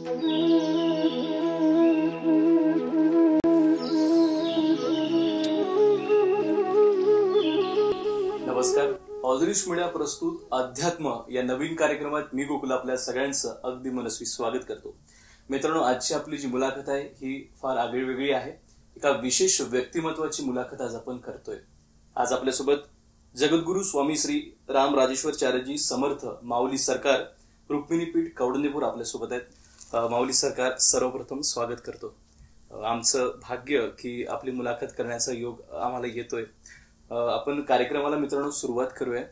नमस्कार. ऑलरिश मीडिया प्रस्तुत अध्यात्म या नवीन कार्यक्रमात मी गोकुल आपल्या सगळ्यांचं अगदी मनस्वी स्वागत करतो. मित्रांनो, आजची आपली जी मुलाखत आहे ही फार आगळीवेगळी आहे. एका विशेष व्यक्तिमत्वाची मुलाखत आज आपण करतोय. आज आपल्यासोबत जगद्गुरु स्वामी श्री राम राजेश्वराचार्यजी समर्थ माऊली सरकार रुक्मिणीपीठ कौंडण्यपूर आपल्यासोबत आहेत. माऊली सरकार, सर्वप्रथम स्वागत करतो. आमचं भाग्य की आपली मुलाखत करण्याचा योग आम्हाला येतोय. आपण कार्यक्रमाला मित्रांनो सुरुवात करूया.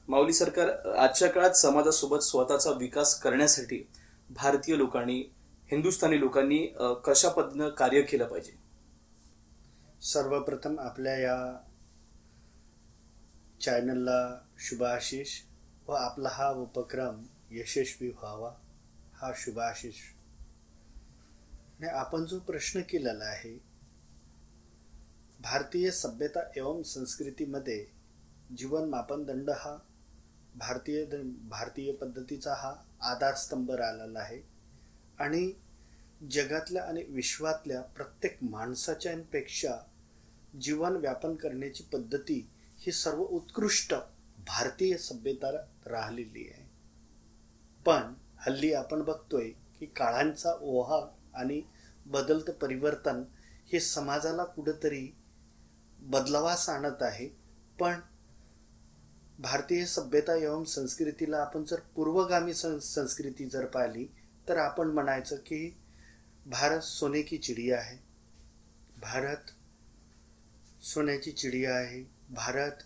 माऊली सरकार, आजच्या काळात समाजासोबत स्वतःचा विकास करण्यासाठी भारतीय लोकांनी, हिंदुस्थानी लोकांनी कशा पद्धतीनं कार्य केलं पाहिजे? सर्वप्रथम आपल्या या चॅनलला शुभाशिष व आपला हा उपक्रम यशस्वी व्हावा हा शुभाशिष. आणि आपण जो प्रश्न केलेला आहे, भारतीय सभ्यता एवं संस्कृतीमध्ये जीवन मापनदंड हा भारतीय पद्धतीचा हा आधारस्तंभ राहिलेला आहे. आणि जगातल्या आणि विश्वातल्या प्रत्येक माणसाच्यापेक्षा जीवन व्यापन करण्याची पद्धती ही सर्व उत्कृष्ट भारतीय सभ्यता राहिलेली आहे. पण हल्ली आपण बघतोय की काळांचा ओघ आणि बदलतं परिवर्तन हे समाजाला कुठेतरी बदलावास आणत आहे. पण भारतीय सभ्यता एवं संस्कृतीला आपण जर पूर्वगामी संस्कृती जर पाहिली तर आपण म्हणायचं की भारत सोने की चिडिया आहे. भारत सोन्याची चिडिया आहे. भारत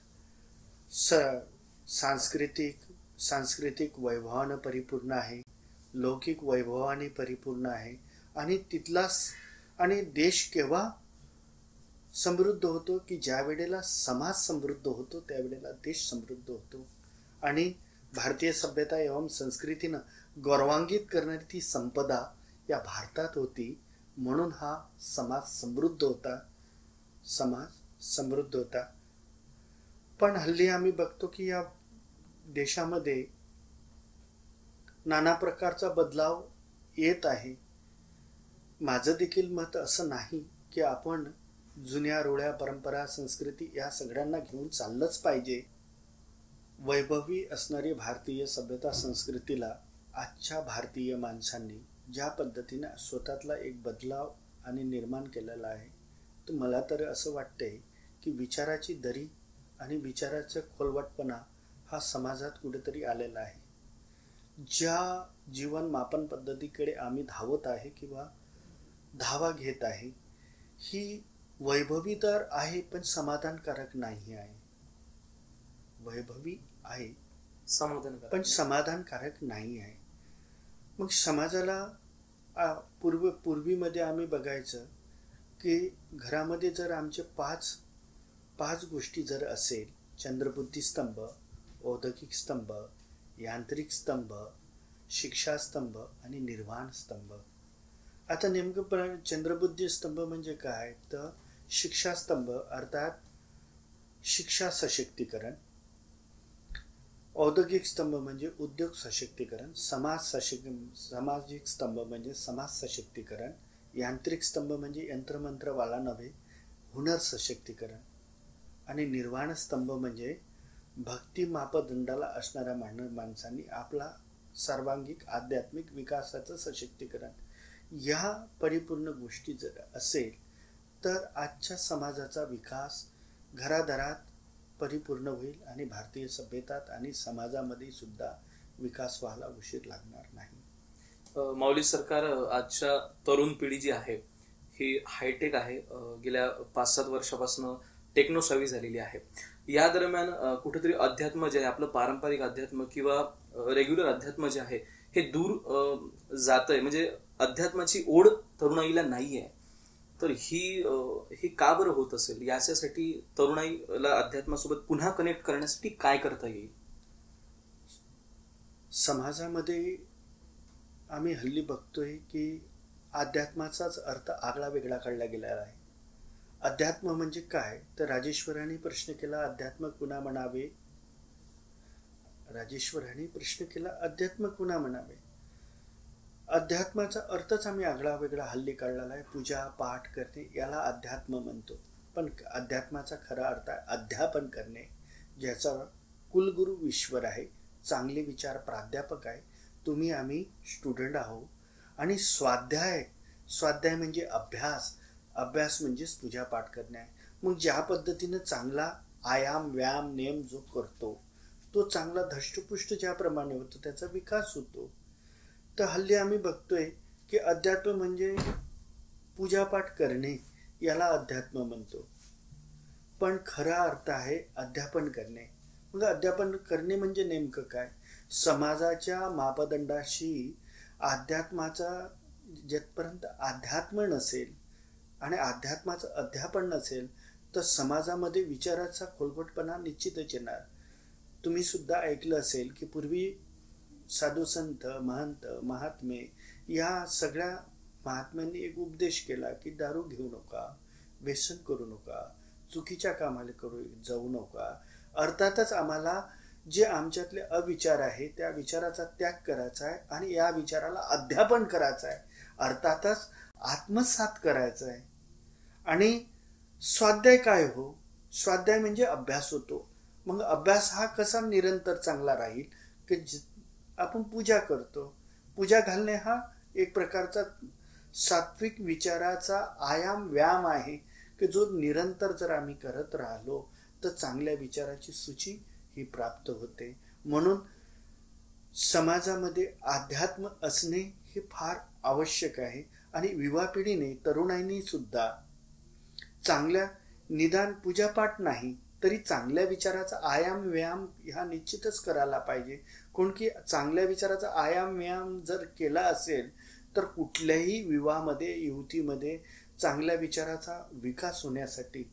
सांस्कृतिक वैभवानं परिपूर्ण आहे, लौकिक वैभवाने परिपूर्ण आहे. आणि आणि देश केव्हा समृद्ध होतो की ज्या वेळेला समाज समृद्ध होतो, त्यावेळेला देश समृद्ध होतो. आणि भारतीय सभ्यता एवं संस्कृतीनं गौरवान्वित करणारी ती संपदा या भारतात होती. म्हणून हा समाज समृद्ध होता. पण हल्ली आम्ही बघतो की या देशामध्ये नाना प्रकारचा बदलाव येत आहे. माझं देखील मत असं नाही की आपण जुन्या रूढ्या परंपरा संस्कृती या सगळ्यांना घेऊन चाललंच पाहिजे. वैभवी असणारी भारतीय सभ्यता संस्कृतीला आजच्या भारतीय माणसांनी ज्या पद्धतीने स्वतःतला एक बदलाव आणि निर्माण केलेला आहे, तर मला तर असं वाटतंय की विचाराची दरी आणि विचाराचा खोलवटपणा हा समाजात कुठेतरी आलेला आहे. ज्या जीवन मापन पद्धतीकडे आम्ही धावत आहे किंवा धावा घेत आहे, ही वैभवी तर आहे पण समाधानकारक नाही आहे. वैभवी आहे पण समाधानकारक नाही आहे. मग समाजाला पूर्वीमध्ये आम्ही बघायचं की घरामध्ये जर आमचे पाच गोष्टी जर असेल, चंद्रबुद्धी स्तंभ, औद्योगिक स्तंभ, यांत्रिक स्तंभ, शिक्षा स्तंभ आणि निर्वाण स्तंभ. आता नेमकं चंद्रबुद्धी स्तंभ म्हणजे काय, तर शिक्षा स्तंभ अर्थात शिक्षा सशक्तीकरण, औद्योगिक स्तंभ म्हणजे उद्योग सशक्तीकरण, सामाजिक स्तंभ म्हणजे समाज सशक्तीकरण, यांत्रिक स्तंभ म्हणजे यंत्रमंत्रवाला नव्हे हुनर सशक्तीकरण, आणि निर्वाण स्तंभ म्हणजे भक्ती मापदंडाला असणाऱ्या माणसांनी आपला सर्वांगिक आध्यात्मिक विकासाचं सशक्तीकरण. या परिपूर्ण गोष्टी जर असेल तर आजच्या समाजाचा विकास घरादारात परिपूर्ण होईल आणि भारतीय सभ्यतात आणि समाजामध्ये सुद्धा विकास व्हायला उशीर लागणार नाही. माऊली सरकार, आजच्या तरुण पिढी जी आहे ही हायटेक आहे. गेल्या 5-7 वर्षापासून टेक्नो सवी झालेली आहे. या दरम्यान कुठेतरी अध्यात्म जे आहे, आपलं पारंपरिक अध्यात्म किंवा रेग्युलर अध्यात्म जे आहे हे दूर जातंय. म्हणजे अध्यात्माची ओढ तरुणाईला नाहीये. तर ही का बरं होत असेल? याच्यासाठी तरुणाईला अध्यात्मासोबत पुन्हा कनेक्ट करण्यासाठी काय करता येईल? समाजामध्ये आम्ही हल्ली बघतोय की अध्यात्माचाच अर्थ आगळा वेगळा काढला गेलेला आहे. अध्यात्म म्हणजे काय, तर राजेश्वरांनी प्रश्न केला, अध्यात्म कुणा म्हणावे. राजेश्वरांनी प्रश्न केला, अध्यात्म कुणा म्हणावे. अध्यात्माचा अर्थच आम्ही आगळा वेगळा हल्ली काढलेला आहे. पूजा पाठ करणे याला अध्यात्म म्हणतो, पण अध्यात्माचा खरा अर्थ आहे अध्यापन करणे, ज्याचा कुलगुरू ईश्वर आहे, चांगले विचार प्राध्यापक आहे, तुम्ही आम्ही स्टुडंट आहोत. आणि स्वाध्याय म्हणजे अभ्यास, अभ्यास म्हणजेच पूजा पाठ करणे आहे. मग ज्या पद्धतीनं चांगला आयाम व्यायाम नेम जो करतो तो चांगला धष्टपुष्ट ज्याप्रमाणे होतो त्याचा विकास होतो. तर हल्ली आम्ही बघतोय की अध्यात्म म्हणजे पूजापाठ करणे याला अध्यात्म म्हणतो, पण खरा अर्थ आहे अध्यापन करणे. मग अध्यापन करणे म्हणजे नेमकं काय? समाजाच्या मापदंडाशी अध्यात्माचा, जेथपर्यंत अध्यात्म नसेल आणि अध्यात्माचं अध्यापन नसेल तर समाजामध्ये विचाराचा खोलगटपणा निश्चितच येणार. तुम्ही सुद्धा ऐकलं असेल की पूर्वी साधू संत महंत महात्मे या सगळ्या महात्म्यांनी एक उपदेश केला की दारू घेऊ नका, व्यसन करू नका, चुकीच्या कामाला जाऊ नका. अर्थातच आम्हाला जे आमच्यातले अविचार आहे त्या विचाराचा त्याग करायचा आहे आणि या विचाराला अध्यापन करायचं आहे, अर्थातच आत्मसात करायचं आहे. आणि स्वाध्याय काय हो? स्वाध्याय म्हणजे अभ्यास होतो. मग अभ्यास हा कसा निरंतर चांगला राहील की आपण पूजा करतो, पूजा घालणे हा एक प्रकारचा सात्विक विचाराचा आयाम व्यायाम आहे की जो निरंतर जर आम्ही करत राहिलो तर चांगल्या विचाराची सूची ही प्राप्त होते. म्हणून समाजामध्ये अध्यात्म असणे हे फार आवश्यक आहे. आणि युवा पिढीने तरुणाईनी सुद्धा चांगल्या निदान पूजापाठ नाही तरी चांगल्या विचाराचा आयाम व्यायाम हा निश्चितच करायला पाहिजे. कोण की चांगल्या विचाराचा आयाम व्यायाम जर केला असेल तर कुठल्याही विवाहामध्ये युवतीमध्ये चांगल्या विचाराचा विकास होण्यासाठी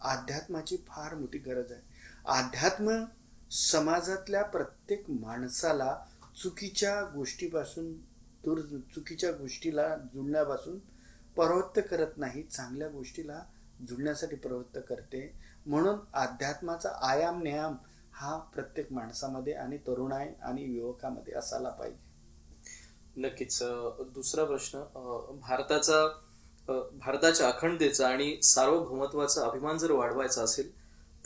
अध्यात्माची फार मोठी गरज आहे. अध्यात्म समाजातल्या प्रत्येक माणसाला चुकीच्या गोष्टीपासून चुकीच्या गोष्टीला जुळण्यापासून प्रवृत्त करत नाही, चांगल्या गोष्टीला जुळण्यासाठी प्रवृत्त करते. म्हणून अध्यात्माचा आयाम न्यायाम हा प्रत्येक माणसामध्ये आणि तरुणाई आणि युवकामध्ये असायला पाहिजे. नक्कीच. दुसरा प्रश्न, भारताच्या अखंडतेचा आणि सार्वभौमत्वाचा अभिमान जर वाढवायचा असेल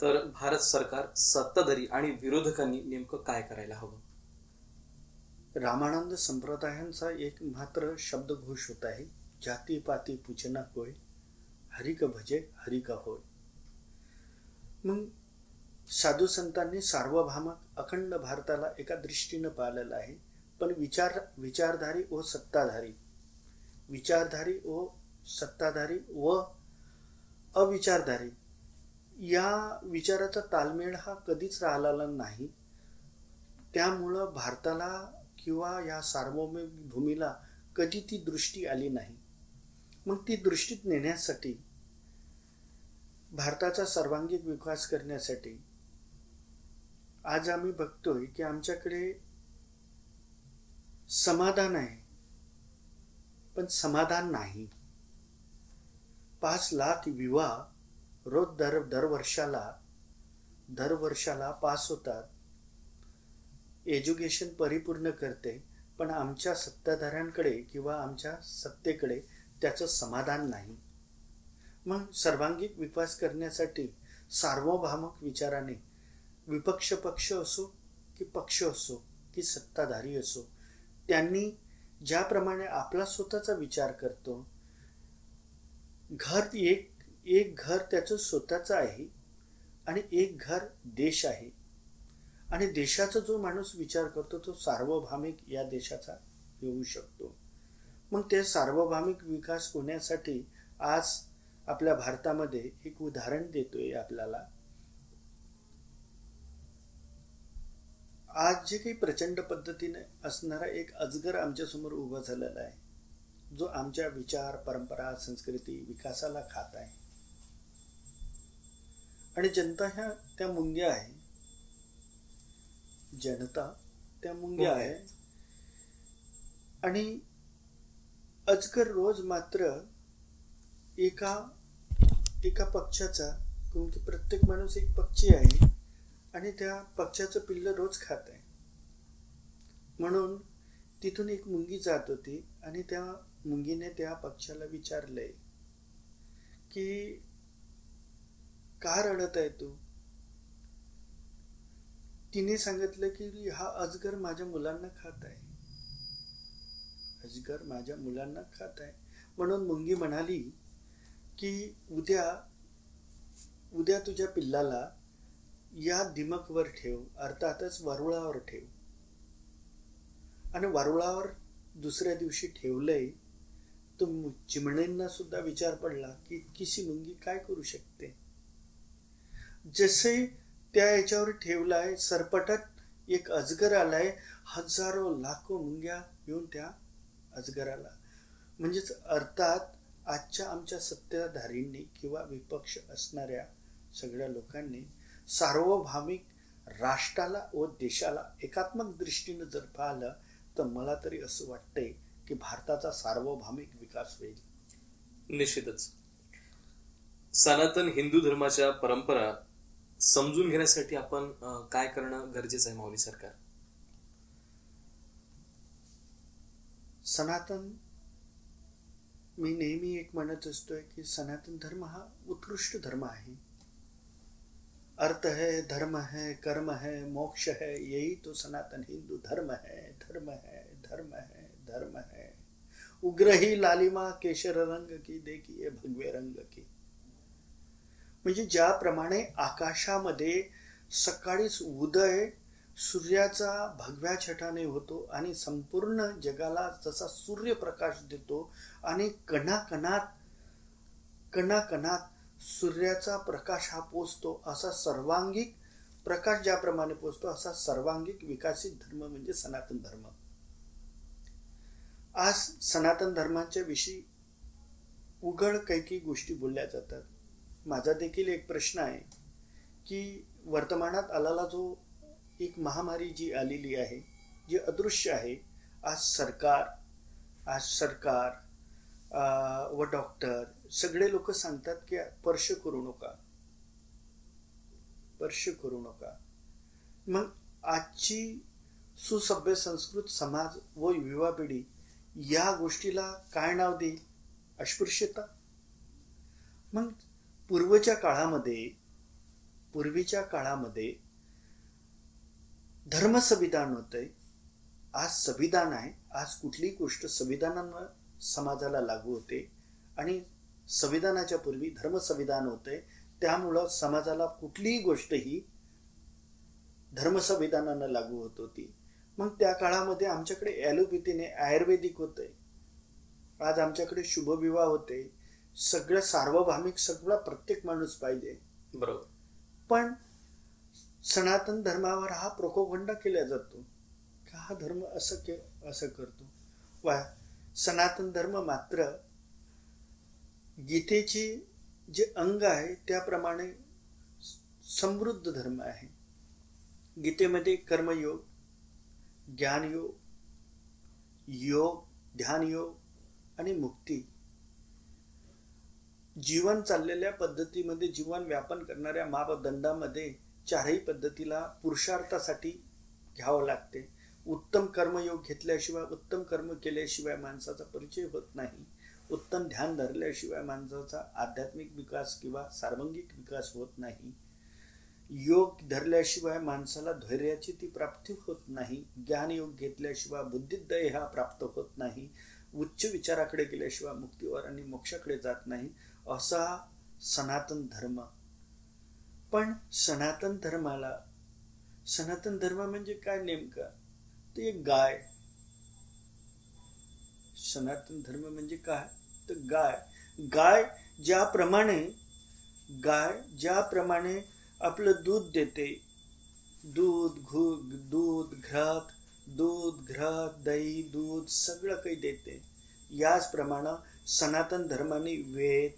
तर भारत सरकार, सत्ताधारी आणि विरोधकांनी नेमकं काय करायला हवं? रामानंद संप्रदायांचा एक मात्र शब्दघोष होत आहे, जाती पाती पूजना होय, हरिक भजे हरिक होय. मग साधू संतांनी सार्वभौमक अखंड भारताला एका दृष्टीनं पाहिलेलं आहे. पण विचारधारी व सत्ताधारी व अविचारधारी या विचाराचा ताळमेळ हा कधीच राहिलेला नाही. त्यामुळं भारताला किंवा या सार्वभौमिक भूमीला कधी ती दृष्टी आली नाही. मग ती दृष्टीत नेण्यासाठी, भारताचा सर्वांगीण विकास करण्यासाठी आज आम्ही बघतोय की आमच्याकडे समाधान आहे पण समाधान नाही. 5 लाख विवाह रोज दरवर्षाला पास होतात. एज्युकेशन परिपूर्ण करते, पण आमच्या सत्ताधाऱ्यांकडे किंवा आमच्या सत्तेकडे त्याचं समाधान नाही. मग सर्वांगीण विकास करण्यासाठी सार्वभौमिक विचाराने विपक्ष पक्ष असो की पक्ष असो की सत्ताधारी असो, त्यांनी ज्याप्रमाणे आपला स्वतःचा विचार करतो, घर एक घर त्याचं स्वतःचं आहे आणि एक घर देश आहे. आणि देशाचा जो माणूस विचार करतो तो सार्वभौमिक या देशाचा होऊ शकतो. मग ते सार्वभौमिक विकास होण्यासाठी आज आपल्या भारतामध्ये एक उदाहरण देतोय आपल्याला. आज जे काही प्रचंड पद्धतीने असणारा एक अजगर आमच्या समोर उभा झालेला आहे, जो आमच्या विचार परंपरा संस्कृती विकासाला खात आहे. आणि जनता त्या मुंग्या आहे. आणि अजगर रोज मात्र एका पक्षाचा, क्योंकि प्रत्येक माणूस एक पक्षी आहे आणि त्या पक्षाचं पिल्ल रोज खात आहे. म्हणून तिथून एक मुंगी जात होती आणि त्या मुंगीने त्या पक्ष्याला विचारलंय की का रडत आहे तू? तिने सांगितलं की हा अजगर माझ्या मुलांना खात आहे, अजगर माझ्या मुलांना खात आहे. म्हणून मुंगी म्हणाली की उद्या तुझ्या पिल्लाला या दिमकवर ठेव, अर्थातच वरुळावर ठेव. आणि वरुळावर दुसऱ्या दिवशी ठेवलंय. तो चिमण्यांना सुद्धा विचार पडला की इतकीशी मुंगी काय करू शकते. जसे त्या याच्यावर ठेवलाय, सरपटत एक अजगर आलाय. हजारो लाखो मुंग्या येऊन त्या अजगराला, म्हणजेच अर्थात आजच्या आमच्या सत्ताधारींनी किंवा विपक्ष असणाऱ्या सगळ्या लोकांनी सार्वभौमिक राष्ट्राला व देशाला एकात्मक दृष्टीने जर पाहिलं तर मला तरी असं वाटतंय की भारताचा सार्वभौमिक विकास होईल. निश्चितच. सनातन हिंदू धर्माच्या परंपरा समजून घेण्यासाठी आपण काय करणं गरजेचं आहे माऊली सरकार? सनातन, मी नेहमी एक म्हणत असतोय की सनातन धर्म हा उत्कृष्ट धर्म आहे. अर्थ है, धर्म है, कर्म है, मोक्ष है, यही तो सनातन हिंदू धर्म है. धर्म है, धर्म है, धर्म है. उग्र ही लालिमा केशर रंग की, देखिए भगवे रंग की. म्हणजे ज्याप्रमाणे आकाशामध्ये सकाळीच उदय सूर्याचा भगव्या छटाने होतो आणि संपूर्ण जगाला जसा सूर्यप्रकाश देतो आणि कणाकणात सूर्याचा प्रकाश हा पोचतो, असा सर्वांगिक प्रकाश ज्याप्रमाणे पोचतो असा सर्वांगिक विकसित धर्म म्हणजे सनातन धर्म. आज सनातन धर्माच्या विषयी उघड काही गोष्टी बोलल्या जातात. माझा देखील एक प्रश्न आहे की वर्तमानात आलेला जो एक महामारी जी आलेली आहे, जी अदृश्य आहे, आज सरकार व डॉक्टर सगळे लोक सांगतात की स्पर्श करू नका. मग आजची सुसभ्य संस्कृत समाज व युवा पिढी या गोष्टीला काय नाव देईल? अस्पृश्यता. मग पूर्वीच्या काळामध्ये धर्म संविधान होतंय, आज संविधान आहे. आज कुठलीही गोष्ट संविधानानं समाजाला लागू होते आणि संविधानाच्या पूर्वी धर्म संविधान होते. त्यामुळं समाजाला कुठलीही गोष्ट ही धर्म संविधानानं लागू होत होती. मग त्या काळामध्ये आमच्याकडे ॲलोपॅथीने आयुर्वेदिक होते, आज आमच्याकडे शुभविवाह होते. सगळं सार्वभौमिक, सगळा प्रत्येक माणूस पाहिजे, बरोबर. पण सनातन धर्मावर हा प्रोपोगंडा केला जातो का हा धर्म असं करतो. सनातन धर्म मात्र गीतेचे जे अंग आहे त्याप्रमाणे समृद्ध धर्म आहे. गीतेमध्ये कर्मयोग, ज्ञानयोग, योग, ध्यानयोग आणि मुक्ती, जीवन चाललेल्या पद्धतीमध्ये जीवन व्यापन करणाऱ्या मापदंडामध्ये चारही पद्धतीला पुरुषार्थासाठी घ्यावं लागते. उत्तम कर्मयोग घेतल्याशिवाय, उत्तम कर्म केल्याशिवाय माणसाचा परिचय होत नाही. उत्तम ध्यान धरल्याशिवाय माणसाचा आध्यात्मिक विकास किंवा सार्वंगिक विकास होत नाही. योग धरल्याशिवाय माणसाला धैर्याची ती प्राप्ती होत नाही. ज्ञानयोग घेतल्याशिवाय बुद्धिद्वय हा प्राप्त होत नाही. उच्च विचाराकडे गेल्याशिवाय मुक्तीवर आणि मोक्षाकडे जात नाही. असा सनातन धर्म. पण सनातन धर्म म्हणजे काय नेमका? ते एक गाय. सनातन धर्म म्हणजे काय? तर गाय ज्याप्रमाणे आपलं दूध देते, दूध, घरात दही, दूध सगळं काही देते, याचप्रमाणे सनातन धर्माने वेद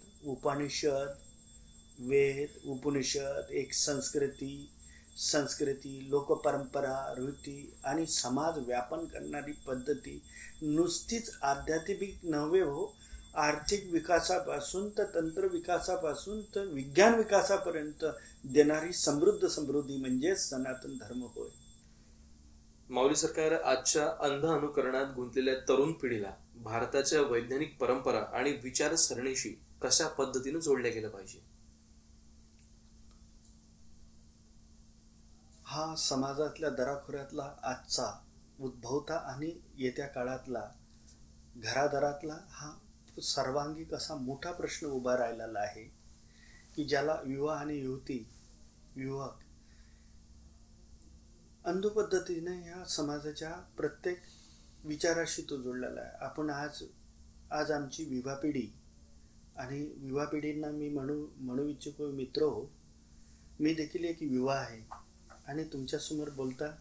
उपनिषद एक संस्कृती, लोकपरंपरा, रीती आणि समाज व्यापन करणारी पद्धती नुसतीच आध्यात्मिक नव्हे हो, आर्थिक विकासापासून तर तंत्र विकासापासून तर विज्ञान विकासापर्यंत देणारी समृद्धी म्हणजे सनातन धर्म होय. माऊली सरकार आजच्या अंध अनुकरणात गुंतलेल्या तरुण पिढीला भारताच्या वैज्ञानिक परंपरा आणि विचारसरणीशी कशा पद्धतीने जोडल्या गेलं पाहिजे? हा समाजातल्या दराखोऱ्यातला आजचा उद्भवता आणि येत्या काळातला घरादारातला हा सर्वांगिक असा मोठा प्रश्न उभा राहिलेला आहे की ज्याला युवा आणि युवक अंध पद्धतीने या समाजाच्या प्रत्येक विचाराशी तो जोडलेला आहे. आपण आज आमची युवा पिढी आणि युवा पिढींना मी म्हणू इच्छितो मित्र हो, मी देखील एक युवा आहे आणि तुमच्यासमोर बोलता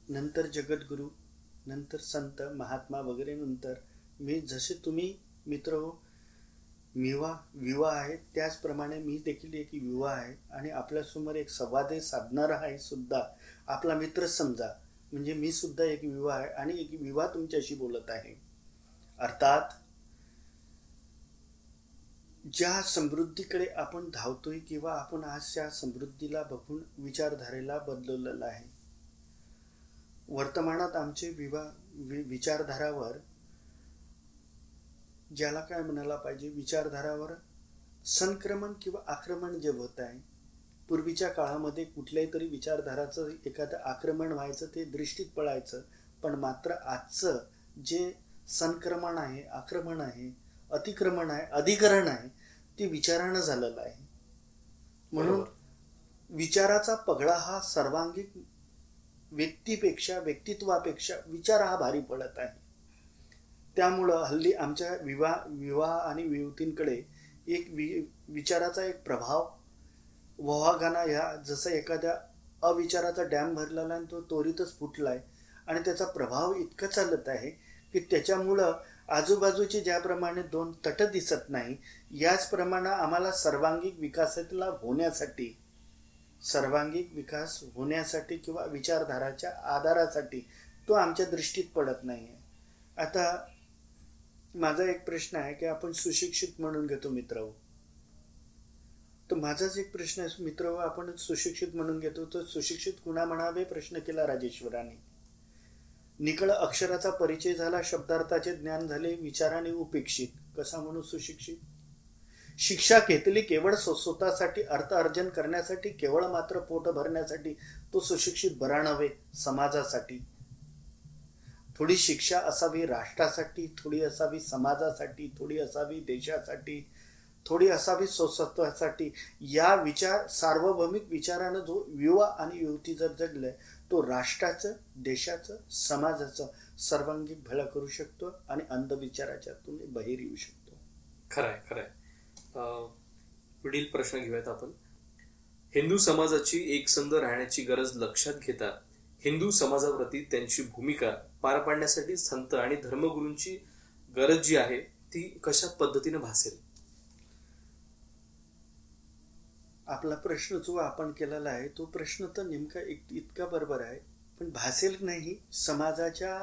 नंतर जगद्गुरू, नंतर संत महात्मा वगैरे, नंतर मी जसे तुम्ही मित्र हो युवा आहे त्याचप्रमाणे मी देखील एक युवा आहे आणि आपल्यासमोर एक संवाद साधणारा आहे सुद्धा आपला मित्र समजा. म्हणजे मी सुद्धा एक युवा आहे आणि एक युवा तुमच्याशी बोलत आहे. अर्थात ज्या समृद्धीकडे आपण धावतोय किंवा आपण आज त्या समृद्धीला बघून विचारधारेला बदललेलं आहे. वर्तमानात आमचे विचारधारावर ज्याला काय म्हणायला पाहिजे, विचारधारावर संक्रमण किंवा आक्रमण जे होत आहे. पूर्वीच्या काळामध्ये कुठल्याही तरी विचारधाराचं एखादं आक्रमण व्हायचं, ते दृष्टीत पडायचं. पण मात्र आजचं जे संक्रमण आहे, आक्रमण आहे, अतिक्रमण आहे, अधिकरण आहे, ते विचारानं झालेलं आहे. म्हणून विचाराचा पगडा हा सर्वांगिक व्यक्तित्वापेक्षा विचार हा भारी पडत आहे. त्यामुळं हल्ली आमच्या विवाह आणि युवतींकडे एक विचाराचा एक प्रभाव वाहगाना ह्या जसं एखाद्या अविचाराचा डॅम भरलेला आणि तो त्वरितच फुटलाय आणि त्याचा प्रभाव इतका चालत आहे की त्याच्यामुळं आजूबाजूचे ज्याप्रमाणे दोन तट दिसत नाही, याचप्रमाणे आम्हाला सर्वांगिक विकास होण्यासाठी किंवा विचारधाराच्या आधारासाठी तो आमच्या दृष्टीत पडत नाहीये. आता माझा एक प्रश्न आहे की आपण सुशिक्षित म्हणून घेतो मित्र, तर माझाच एक प्रश्न आहे मित्र, आपण सुशिक्षित म्हणून घेतो तर सुशिक्षित कुणा म्हणावे प्रश्न केला राजेश्वराने. निकळ अक्षराचा परिचय झाला, शब्दार्थाचे ज्ञान झाले, विचाराने उपेक्षित, कसा म्हणू सुशिक्षित? शिक्षा घेतली केवळ स्वतःसाठी, अर्थ अर्जन करण्यासाठी, केवळ मात्र पोट भरण्यासाठी, तो सुशिक्षित बरा नव्हे. समाजासाठी थोडी शिक्षा असावी, राष्ट्रासाठी थोडी असावी, समाजासाठी थोडी असावी, देशासाठी थोडी असावी, स्वतःसाठी. या सार्वभौमिक विचारानं जो युवा आणि युवती जर जगलंय, तो राष्ट्राचं, देशाचं, समाजाचं सर्वांगीण भलं करू शकतो आणि अंधविचाराच्यातून बाहेर येऊ शकतो. खरंय. पुढील प्रश्न घेऊयात आपण. हिंदू समाजाची एकसंध राहण्याची गरज लक्षात घेता हिंदू समाजाप्रती त्यांची भूमिका पार पाडण्यासाठी संत आणि धर्मगुरूंची गरज जी आहे ती कशा पद्धतीने भासेल? आपला प्रश्न जो आपण केलेला आहे तो प्रश्न तर नेमका इतका बरोबर आहे, पण भासेल नाही. समाजाच्या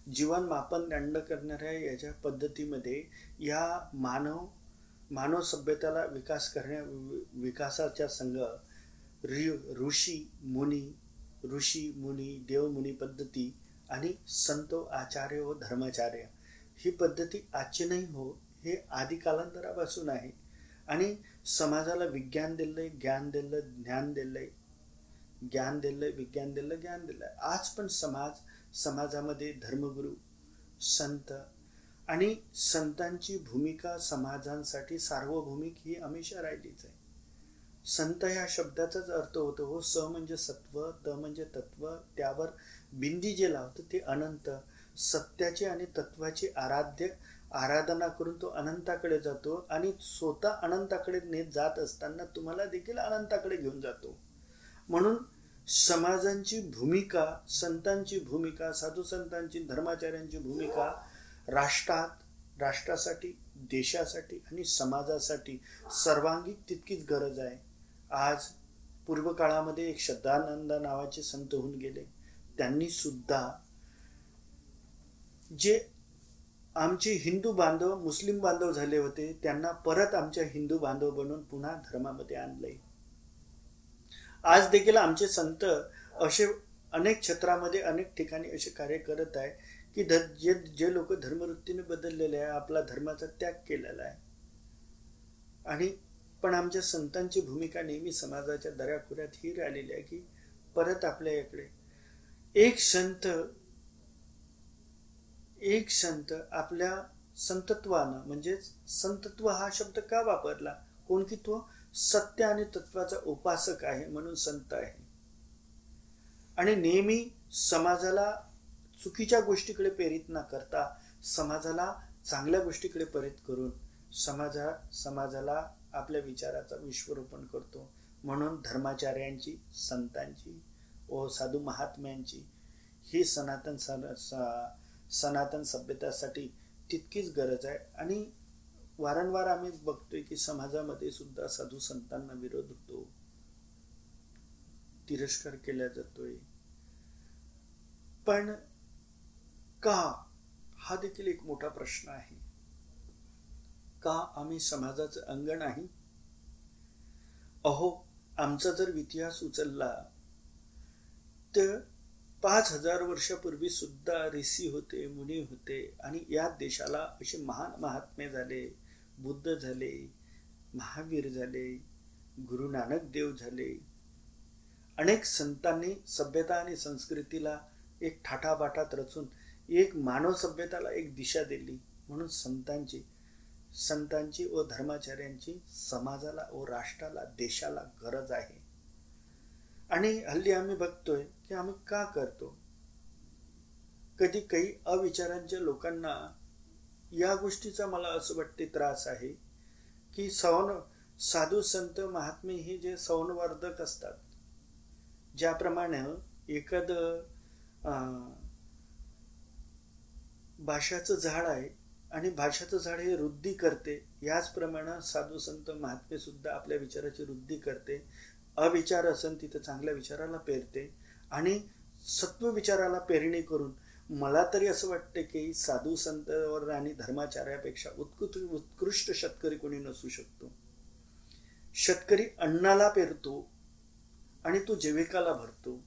जीवन मापन दंड करणाऱ्या याच्या पद्धतीमध्ये या मानव सभ्यतेला विकासाच्या संघ ऋषी मुनी देवमुनी पद्धती आणि संत आचार्य व धर्माचार्य ही पद्धती आजची नाही हो, हे आधी कालांतरापासून आहे. आणि समाजाला विज्ञान दिलंय, ज्ञान दिलं, ज्ञान दिलंय, ज्ञान दिलंय, विज्ञान दिलं, ज्ञान दिलंय. आज पण समाजामध्ये धर्मगुरू, संत आणि संतांची भूमिका समाजांसाठी सार्वभौमिक ही हमेशा राहिलीच आहे. संत या शब्दाचाच अर्थ होतो हो, स म्हणजे सत्व, त म्हणजे तत्व, त्यावर बिंदी जे लावतं ते अनंत. सत्याची आणि तत्वाची आराधना करून तो अनंताकडे जातो आणि स्वतः अनंताकडे नेत जात असताना तुम्हाला देखील अनंताकडे घेऊन जातो. म्हणून समाजांची भूमिका, संतांची भूमिका, साधू संतांची, धर्माचार्यांची भूमिका राष्ट्रासाठी, देशासाठी आणि समाजासाठी सर्वांगीण तितकीच गरज आहे. आज पूर्व काळामध्ये एक श्रद्धानंद नावाचे संत होऊन गेले. त्यांनी सुद्धा जे आमचे हिंदू बांधव मुस्लिम बांधव झाले होते त्यांना परत आमच्या हिंदू बांधव बनवून पुन्हा धर्मामध्ये आणलंय. आज देखील आमचे संत अनेक क्षेत्रामध्ये अनेक ठिकाणी असे कार्य करत आहे की जे लोक धर्मवृत्तीने बदललेले आहे, आपला धर्माचा त्याग केलेला आहे. आणि पण आमच्या संतांची भूमिका नेहमी समाजाच्या दऱ्याखोऱ्यात ही राहिलेली आहे की परत आपल्या इकडे एक संत आपल्या संतत्वानं, म्हणजे संतत्व हा शब्द का वापरला, कोण की तो सत्य आणि तत्वाचा उपासक आहे म्हणून संत आहे. आणि नेहमी समाजाला चुकीच्या गोष्टीकडे प्रेरित न करता समाजाला चांगल्या गोष्टीकडे प्रेरित करून समाजाला आपल्या विचाराचा विश्वरूपण करतो. म्हणून धर्माचार्यांची, संतांची व साधू महात्म्यांची ही सनातन सभ्यतासाठी तितकीच गरज आहे. आणि वारंवार आम्ही बघतोय की समाजामध्ये सुद्धा साधू संतांना विरोध होतो, तिरस्कार केला जातोय. पण का, हा देखील एक मोठा प्रश्न आहे. का आम्ही समाजाचं अंग नाही? अहो, आमचा जर इतिहास उचलला तर 5000 वर्षापूर्वी सुद्धा ऋषी होते, मुनी होते आणि या देशाला असे महान महात्मे झाले. बुद्ध झाले, महावीर झाले, गुरु नानक देव झाले. अनेक संतांनी सभ्यता आणि संस्कृतीला एक थाटाबाटात रचून एक मानव सभ्यताला एक दिशा दिली. म्हणून संतांची व धर्माचार्यांची समाजाला व राष्ट्राला, देशाला गरज आहे. आणि हल्ली आम्ही बघतोय की आम्ही का करतो, कधी काही अविचारांच्या लोकांना या गोष्टीचा मला असं वाटते त्रास आहे की साधू संत महात्मे हे जे संवर्धक असतात, ज्याप्रमाणे एखाद भाषाचं झाड आहे आणि भाषाचं झाड हे वृद्धी करते, याचप्रमाणे साधू संत महात्मे सुद्धा आपल्या विचाराची वृद्धी करते. अविचार असेल तिथे चांगल्या विचाराला पेरते आणि सत्व विचाराला पेरणी करून मला तरी असं वाटते की साधू संत आणि धर्माचार्यापेक्षा उत्कृष्ट शेतकरी कोणी नसू शकतो. शेतकरी अन्नाला पेरतो आणि तो जीविकाला भरतो,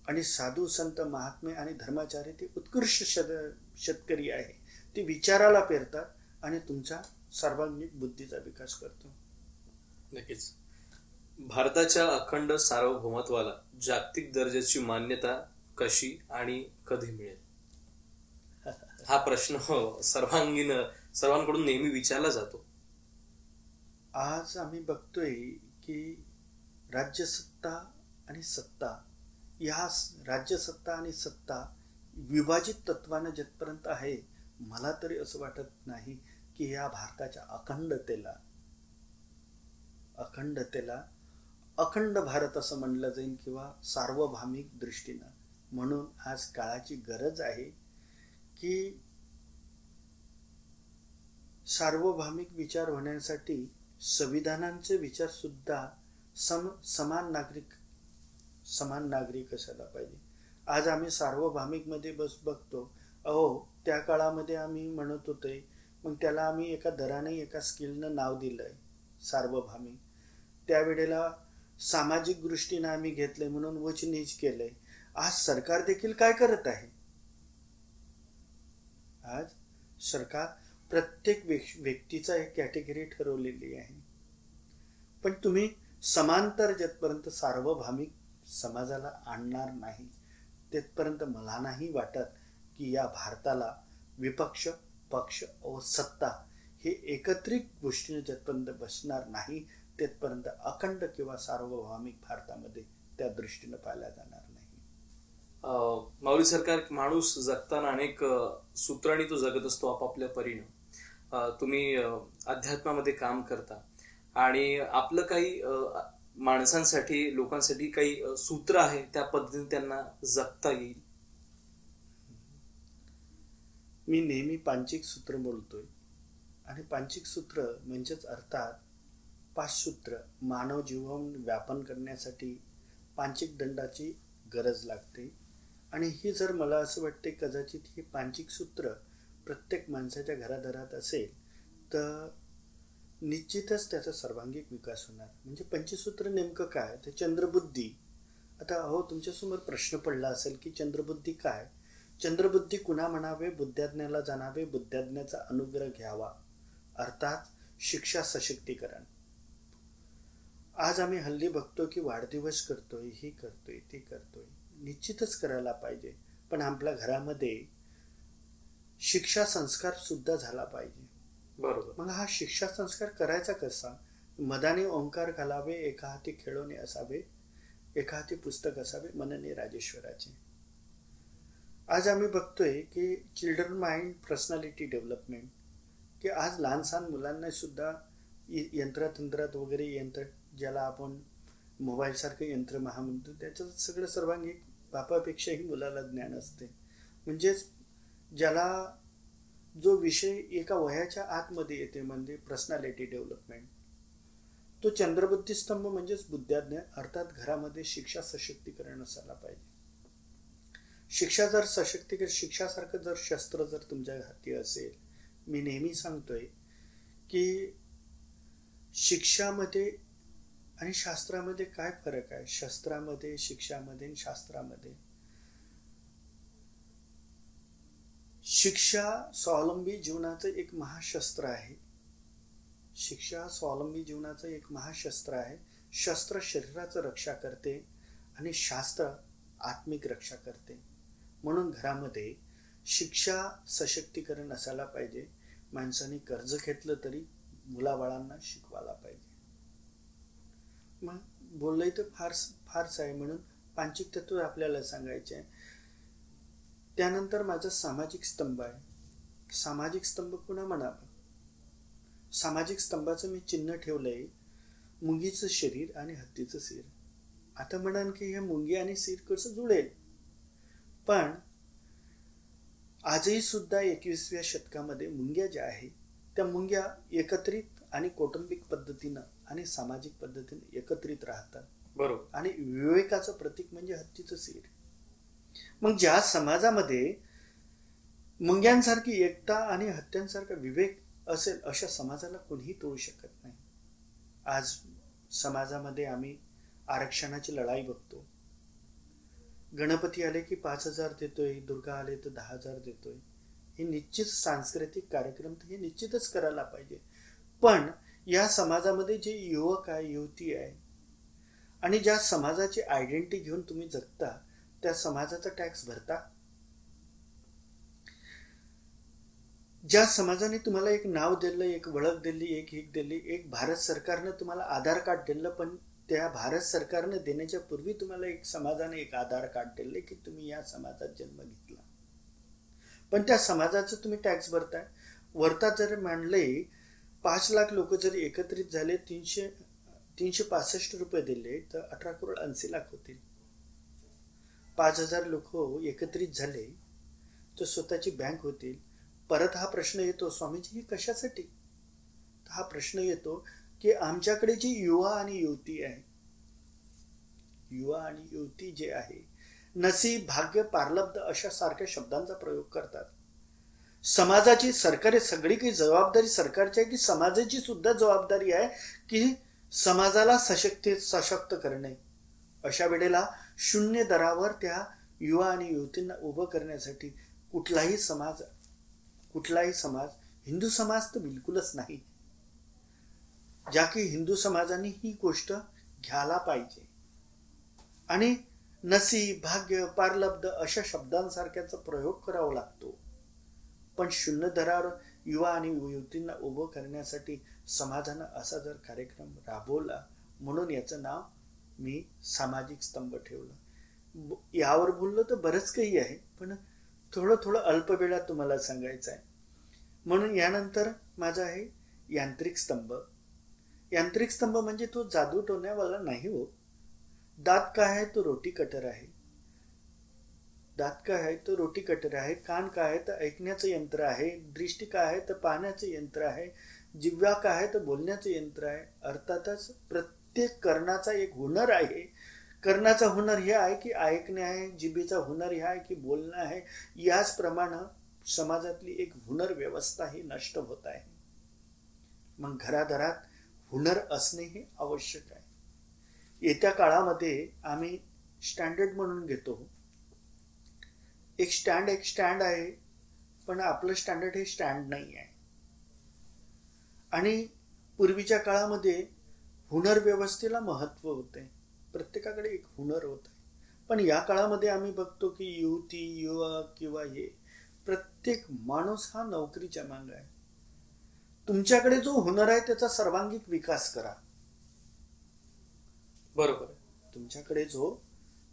आणि साधू संत महात्मे आणि धर्माचार्य ते उत्कृष्ट शेतकरी आहे. ते विचाराला पेरतात आणि तुमचा सर्वांगीण बुद्धीचा विकास करतो. नक्कीच. भारताच्या अखंड सार्वभौमत्वाला जागतिक दर्जाची मान्यता कशी आणि कधी मिळेल, हा प्रश्न सर्वांकडून नेहमी विचारला जातो. आज आम्ही बघतोय की राज्यसत्ता आणि सत्ता, या राज्यसत्ता आणि सत्ता विभाजित तत्वानं जिथपर्यंत आहे, मला तरी असं वाटत नाही की या भारताच्या अखंडतेला अखंड भारत असं म्हणलं जाईल किंवा सार्वभौमिक दृष्टीनं. म्हणून आज काळाची गरज आहे की सार्वभौमिक विचार होण्यासाठी संविधानांचे विचार सुद्धा समान नागरिक असायला पाहिजे. आज आम्ही सार्वभौमिक मध्ये बघतो, अहो त्या काळामध्ये आम्ही म्हणत होते, मग त्याला आम्ही एका दराने एका स्किलनं नाव दिलंय सार्वभौमिक. त्यावेळेला सामाजिक दृष्टीनं आम्ही घेतलंय म्हणून वचनीच केलंय. आज सरकार देखील काय करत आहे, आज सरकार प्रत्येक व्यक्तीचा एक कॅटेगरी ठरवलेली आहे. पण तुम्ही समांतर जिथपर्यंत सार्वभौमिक समाजाला आणणार नाही तिथपर्यंत मला नाही वाटत की या भारताला विपक्ष, पक्ष व सत्ता हे एकत्रित गोष्टीने जिथपर्यंत बसणार नाही तिथपर्यंत अखंड किंवा सार्वभौमिक भारतामध्ये त्या दृष्टीने पाहिला जाणार नाही. माऊली सरकार, माणूस जगताना अनेक सूत्रांनी तो जगत असतो आपापल्या परीनं. तुम्ही अध्यात्मामध्ये काम करता आणि आपलं काही माणसांसाठी, लोकांसाठी काही सूत्र आहे, त्या पद्धतीने त्यांना जगता येईल. मी नेहमी पांचिक सूत्र बोलतोय आणि पांचिक सूत्र म्हणजेच अर्थात 5 सूत्र. मानव जीवन व्यापन करण्यासाठी पांचिक दंडाची गरज लागते. आणि ही जर मला असं वाटते कदाचित ही पांचिक सूत्र प्रत्येक माणसाच्या घरादारात असेल तर निश्चितच त्याचा सर्वांगीण विकास होणार. म्हणजे पंचसूत्र नेमकं काय, तर चंद्रबुद्धी आता हो, तुमच्यासमोर प्रश्न पडला असेल की चंद्रबुद्धी काय? चंद्रबुद्धी कुणा म्हणावे? बुद्धाज्ञाला जाणावे, बुद्धाज्ञाचा अनुग्रह घ्यावा, अर्थात शिक्षा सशक्तीकरण. आज आम्ही हल्ली बघतो की वाढदिवस करतोय, हे करतोय, ते करतोय. निश्चितच करायला पाहिजे, पण आपल्या घरामध्ये शिक्षा संस्कार सुद्धा झाला पाहिजे. बरोबर. मग हा शिक्षा संस्कार करायचा कसा? मदाने ओंकार घालावे, एका हाती खेळवणे असावे, एका हाती पुस्तक असावे, मनने राजेश्वराचे. आज आम्ही बघतोय की चिल्ड्रन माइंड पर्सनॅलिटी डेव्हलपमेंट, की आज लहान सहान मुलांना सुद्धा यंत्रतंत्रात वगैरे यंत्र, ज्याला आपण मोबाईलसारखं यंत्र महा म्हणतो, त्याच्यात सगळं सर्वांगी बापापेक्षाही मुलाला ज्ञान असते. म्हणजेच ज्याला जो विषय एका वयाच्या आतमध्ये येते म्हणजे पर्सनॅलिटी डेव्हलपमेंट, तो चंद्रबुद्धी स्तंभ म्हणजेच बुद्धाज्ञ, अर्थात घरामध्ये शिक्षा सशक्तीकरण असायला पाहिजे. शिक्षा जर सशक्तीकरण, शिक्षासारखं जर शस्त्र जर तुमच्या हाती असेल, मी नेहमी सांगतोय की शिक्षामध्ये आणि शास्त्रामध्ये काय फरक आहे? शस्त्रामध्ये, शिक्षामध्ये आणि शास्त्रामध्ये. शिक्षा स्वावलंबी जीवनाचं एक महाशस्त्र आहे. शिक्षा स्वावलंबी जीवनाचं एक महाशस्त्र आहे. शस्त्र शरीराचं रक्षा करते आणि शास्त्र आत्मिक रक्षा करते. म्हणून घरामध्ये शिक्षा सशक्तीकरण असायला पाहिजे. माणसाने कर्ज घेतलं तरी मुलाबाळांना शिकवायला पाहिजे. मग बोललंय तर फारच आहे, म्हणून पांचिक तत्व आपल्याला सांगायचे आहे. त्यानंतर माझा सामाजिक स्तंभ आहे. सामाजिक स्तंभ पुन्हा म्हणावा. सामाजिक स्तंभाचं मी चिन्ह ठेवलंय मुंगीचं शरीर आणि हत्तीचं सिर. आता म्हणाल की हे मुंगी आणि सिर कसं जुळेल? पण आजही सुद्धा 21व्या शतकामध्ये मुंग्या ज्या आहेत त्या मुंग्या एकत्रित आणि कौटुंबिक पद्धतीनं आणि सामाजिक पद्धतीने एकत्रित राहतात. बरोबर. आणि विवेकाचं प्रतीक म्हणजे हत्तीचं सिर. मग ज्या समाजामध्ये मुंग्यांसारखी एकता आणि हत्यांसारखा विवेक असेल, अशा समाजाला कोणीही तोडू शकत नाही. आज समाजामध्ये आम्ही आरक्षणाची लढाई बघतो. गणपती आले की 5,000 देतोय, दुर्गा आले तर 10,000 देतोय. हे निश्चित सांस्कृतिक कार्यक्रम हे निश्चितच करायला पाहिजे. पण या समाजामध्ये जे युवक आहे, युवती आहे आणि ज्या समाजाची आयडेंटिटी घेऊन तुम्ही जगता, त्या समाजाचा टॅक्स भरता. ज्या समाजाने तुम्हाला एक नाव दिलं, एक ओळख दिली, एक हिक दिली, एक भारत सरकारनं तुम्हाला आधार कार्ड दिलं, पण त्या भारत सरकारने देण्याच्या पूर्वी तुम्हाला एक समाजाने एक आधार कार्ड दिले की तुम्ही या समाजात जन्म घेतला, पण त्या समाजाचं तुम्ही टॅक्स भरताय. वरतात जर मांडले 5 लाख लोक जर एकत्रित झाले, 365 रुपये दिले तर 18 करोड 80 लाख होतील. 5,000 लोक एकत्रित झाले तर स्वतःची बँक होतील. परत हा प्रश्न येतो, स्वामीजी हे कशासाठी? हा प्रश्न येतो की आमच्याकडे जी युवा आणि युवती आहे, युवा आणि युवती जे आहे, नसीब, भाग्य, पारलब्ध अशा सारख्या शब्दांचा प्रयोग करतात. समाजाची, सरकारी सगळी काही जबाबदारी सरकारची आहे की समाजाची सुद्धा जबाबदारी आहे की समाजाला सशक्त करणे. अशा वेळेला शून्य दरावर त्या युवा आणि युवतींना उभं करण्यासाठी कुठलाही समाज, हिंदू समाज तर बिलकुलच नाही, ज्या की हिंदू समाजाने ही गोष्ट घ्यायला पाहिजे. आणि नसीब, भाग्य, पारलब्ध अशा शब्दांसारख्याचा प्रयोग करावा लागतो. पण शून्य दरावर युवा आणि युवतींना उभं करण्यासाठी समाजानं असा जर कार्यक्रम राबवला, म्हणून याचं नाव मी सामाजिक स्तंभ ठेवलं. यावर बोललो तर बरंच काही आहे, पण थोडं अल्प वेळात तुम्हाला सांगायचं आहे. म्हणून यानंतर माझा आहे यांत्रिक स्तंभ. यांत्रिक स्तंभ म्हणजे तो जादू टोण्यावाला नाही हो. दात काय आहे तो रोटी कटर आहे. दात काय आहे तो रोटी कटर आहे. कान काय आहे तर ऐकण्याचं यंत्र आहे. दृष्टी काय आहे तर पाहण्याचं यंत्र आहे. जिव्हा काय आहे तर बोलण्याचं यंत्र आहे. अर्थातच प्रत्येक कर्णाचा एक हुनर आहे. कर्णाचा हुनर हे आहे की ऐकणे आहे, जिभेचा हुनर हे आहे की बोलणं आहे. याचप्रमाणे समाजातली एक हुनर व्यवस्था ही नष्ट होत आहे. मग घरादारात हुनर असणे हे आवश्यक आहे. येत्या काळामध्ये आम्ही स्टँडर्ड म्हणून घेतो. एक स्टँड आहे, पण आपलं स्टँडर्ड हे स्टँड नाही आहे. आणि पूर्वीच्या काळामध्ये हुनर व्यवस्थेला महत्व होते. प्रत्येकाकडे एक हुनर होत आहे. पण या काळामध्ये आम्ही बघतो की युवती, युवक किंवा हे प्रत्येक माणूस हा नोकरीच्या मागे आहे. तुमच्याकडे जो हुनर आहे त्याचा सर्वांगीण विकास करा. बरोबर. तुमच्याकडे जो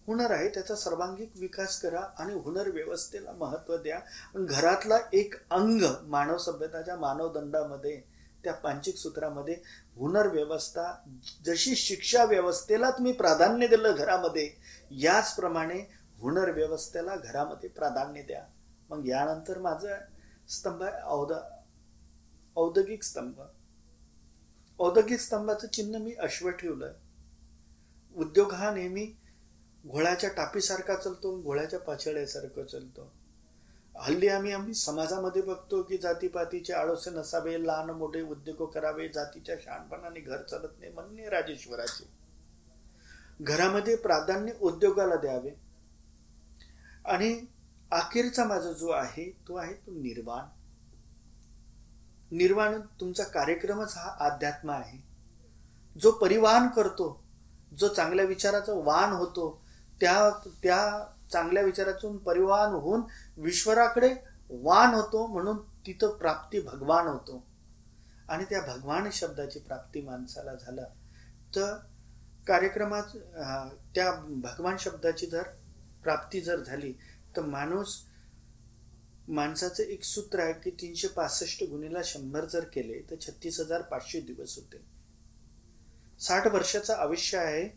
हुनर आहे त्याचा सर्वांगीण विकास करा आणि हुनर व्यवस्थेला महत्व द्या. घरातला एक अंग मानव सभ्यताच्या मानवदंडामध्ये, त्या पांचिक सूत्रामध्ये हुनर व्यवस्था, जशी शिक्षा व्यवस्थेला तुम्ही प्राधान्य दिलं घरामध्ये, याचप्रमाणे हुनर व्यवस्थेला घरामध्ये प्राधान्य द्या. मग यानंतर माझं स्तंभ आहे औद्योगिक स्तंभ. औद्योगिक स्तंभाचं चिन्ह मी अश्व ठेवलंय. उद्योग हा नेहमी घोड्याच्या टापीसारखा चालतो, घोड्याच्या पाछळ्यासारखं चालतो. हल्ली आम्ही समाजामध्ये बघतो की जातीपातीचे आळोसे नसावे, लहान मोठे उद्योग करावे, जातीच्या शहाणपणाने घर चालत नाही म्हणणे राजेश्वराचे. घरामध्ये प्राधान्य उद्योगाला द्यावे. आणि अखेरचा माझा जो आहे तो निर्वाण. निर्वाण तुमचा कार्यक्रमच हा अध्यात्म आहे. जो परिवाहन करतो, जो चांगल्या विचाराचा वाहन होतो, त्या चांगल्या विचारातून परिवाहन होऊन विश्वराकडे वाहन होतो, म्हणून तिथं प्राप्ती भगवान होतो. आणि त्या भगवान शब्दाची प्राप्ती माणसाला झाला तर कार्यक्रमात त्या भगवान शब्दाची जर प्राप्ती जर झाली तर माणसाचं एक सूत्र आहे की 365 गुणिले 100 जर केले तर 36,500 दिवस होते. 60 वर्षाचं आयुष्य आहे,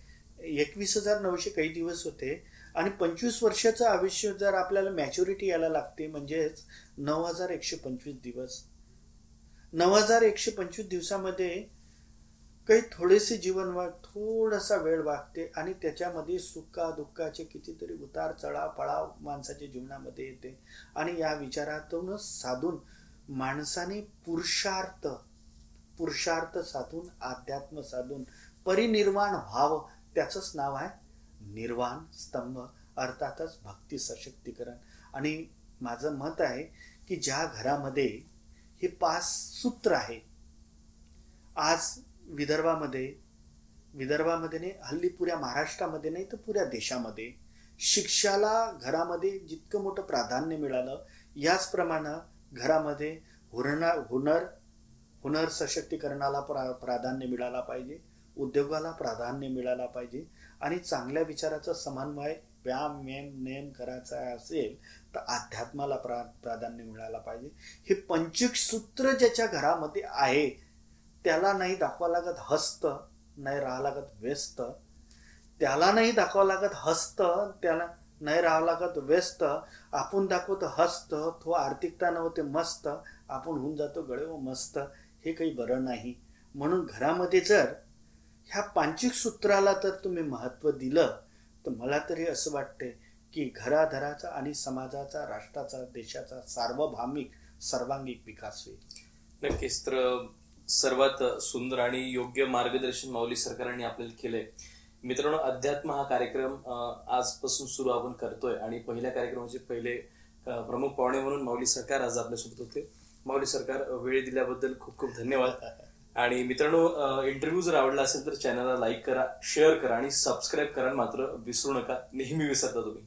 21,900 काही दिवस होते. आणि 25 वर्षाचं आयुष्य जर आपल्याला मॅच्युरिटी यायला लागते, म्हणजेच 9,125 दिवस. 9,125 दिवसामध्ये काही थोडेसे जीवन थोडासा वेळ वागते आणि त्याच्यामध्ये सुखा दुःखाचे कितीतरी उतार चढाव माणसाच्या जीवनामध्ये येते. आणि या विचारातूनच साधून माणसाने पुरुषार्थ साधून, अध्यात्म साधून परिनिर्वाण व्हावं. त्याचंच नाव आहे निर्वाण स्तंभ, अर्थातच भक्ती सशक्तीकरण. आणि माझं मत आहे की ज्या घरामध्ये हे 5 सूत्र आहे, आज विदर्भामध्ये नाही, हल्ली पुऱ्या महाराष्ट्रामध्ये नाही तर पुऱ्या देशामध्ये शिक्षाला घरामध्ये जितकं मोठं प्राधान्य मिळालं, याचप्रमाणे घरामध्ये हुनर सशक्तीकरणाला प्राधान्य मिळाला पाहिजे, उद्योगाला प्राधान्य मिळाला पाहिजे. आणि चांगल्या विचाराचा समन्वय व्यायाम नेम करायचा असेल तर अध्यात्माला प्राधान्य मिळायला पाहिजे. हे पंचिक सूत्र ज्याच्या घरामध्ये आहे त्याला नाही दाखवा लागत हस्त, नाही राहावं लागत व्यस्त. त्याला नाही दाखवा लागत हस्त, त्याला नाही राहावं लागत व्यस्त. आपण दाखवतो हस्त, तो आर्थिकता नव्हते मस्त, आपण होऊन जातो गळे व मस्त. हे काही बरं नाही. म्हणून घरामध्ये जर ह्या पांचिक सूत्राला तर तुम्ही महत्व दिलं तर मला तरी असं वाटते की घराघराचा आणि समाजाचा, राष्ट्राचा, देशाचा सार्वभौमिक सर्वांगीण विकास होईल. नक्कीच. तर सर्वात सुंदर आणि योग्य मार्गदर्शन माऊली सरकारांनी आपल्याला केलंय. मित्रांनो, अध्यात्म हा कार्यक्रम आजपासून सुरू आपण करतोय आणि पहिल्या कार्यक्रमाचे पहिले प्रमुख पाहुणे म्हणून माऊली सरकार आज आपल्यासोबत होते. माऊली सरकार, वेळ दिल्याबद्दल खूप खूप धन्यवाद. आणि मित्रांनो, इंटरव्ह्यू जर आवडला असेल तर चॅनलला लाईक करा, शेअर करा आणि सबस्क्राईब करा मात्र विसरू नका. नेहमी विसरता तुम्ही.